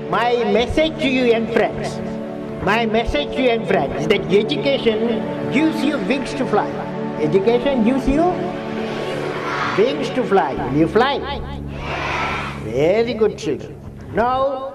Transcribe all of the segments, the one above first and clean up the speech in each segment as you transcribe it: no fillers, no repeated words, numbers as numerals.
My message to you and friends, my message to you and friends is that education gives you wings to fly. Education gives you wings to fly. Will you fly? Very good, children. Now,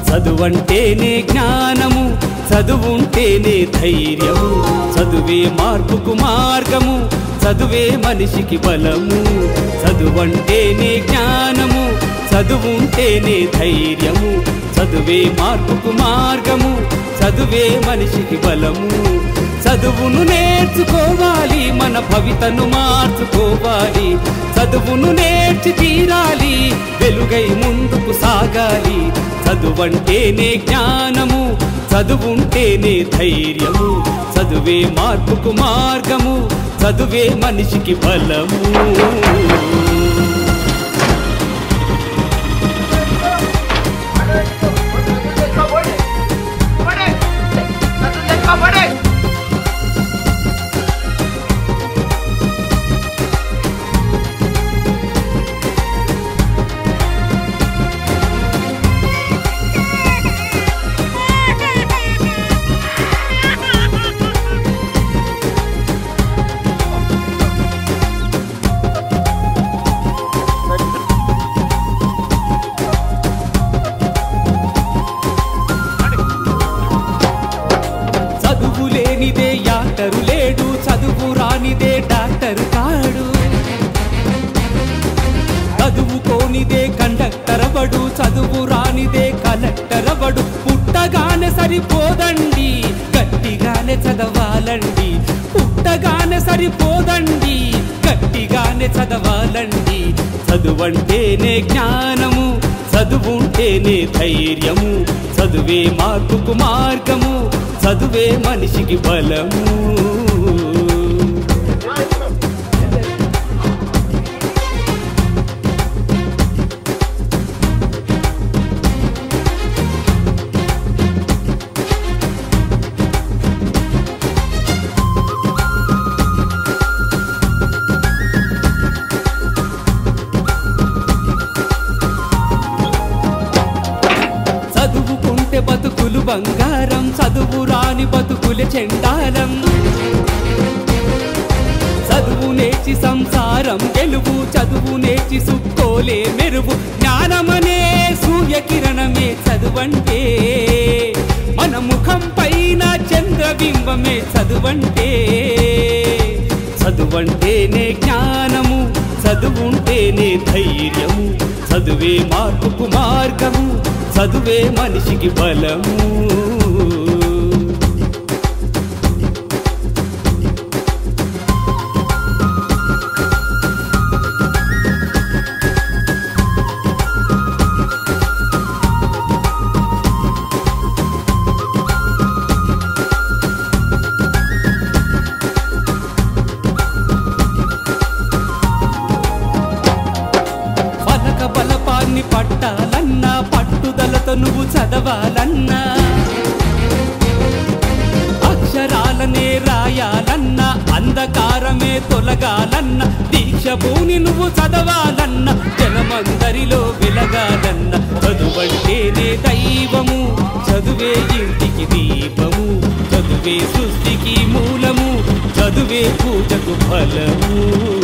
చదువంటేనే జ్ఞానము, చదువుంటేనే ధైర్యము, చదువే మార్పుకు మార్గము, చదువే మనిషికి బలము. చదువంటేనే జ్ఞానము, చదువుంటేనే ధైర్యము, చదువే మార్పుకు మార్గము, చదువే మనిషికి బలము. చదువును నేర్చుకోవాలి, మన భవితను మార్చుకోవాలి. చదువును నేర్చి తీరాలి, వెలుగై ముందుకు సాగాలి. చదువంటేనే జ్ఞానము, చదువుంటేనే ధైర్యము, చదువే మార్పుకు మార్గము, చదువే మనిషికి బలము. డాక్టరు లేడు, చదువు రానిదే డాక్టరు కాడు. చదువుకోనిదే కండక్టర్ అవడు, చదువు రానిదే కలెక్టర్ అవడు. పుట్టగానే సరిపోదండి, గట్టిగానే చదవాలండి. పుట్టగానే సరిపోదండి, గట్టిగానే చదవాలండి. చదువంటేనే జ్ఞానము, చదువుంటేనే ధైర్యము, చదువే మార్పుకు మార్గము, చదువే మనిషికి బలము. చదువుకుంటే బతుకులు బంగారం, చదువు రాని బతుకులు చెండాలం. చదువు నేర్చి సంసారం గెలువు, చదువు నేర్చి సుక్కోలే మెరువు. జ్ఞానమనే సూర్యకిరణమే చదువంటే, మన ముఖం పైన చంద్రబింబమే చదువంటే. చదువంటేనే జ్ఞానము, చదువుంటేనే ధైర్యము, చదువే మార్పుకు మార్గము, చదువే మనిషికి బలము. పలక బలపాన్ని పట్టాలన్నా, పట్టుదలతో నువ్వు చదవాలన్నా, అక్షరాలనే రాయాలన్నా, అంధకారమే తొలగాలన్నా, దీక్ష భూని నువ్వు చదవాలన్నా, జనమందరిలో వెలగాలన్నా. చదువంటేనే దైవము, చదువే ఇంటికి దీపము, చదువే సృష్టికి మూలము, చదువే పూజకు ఫలము.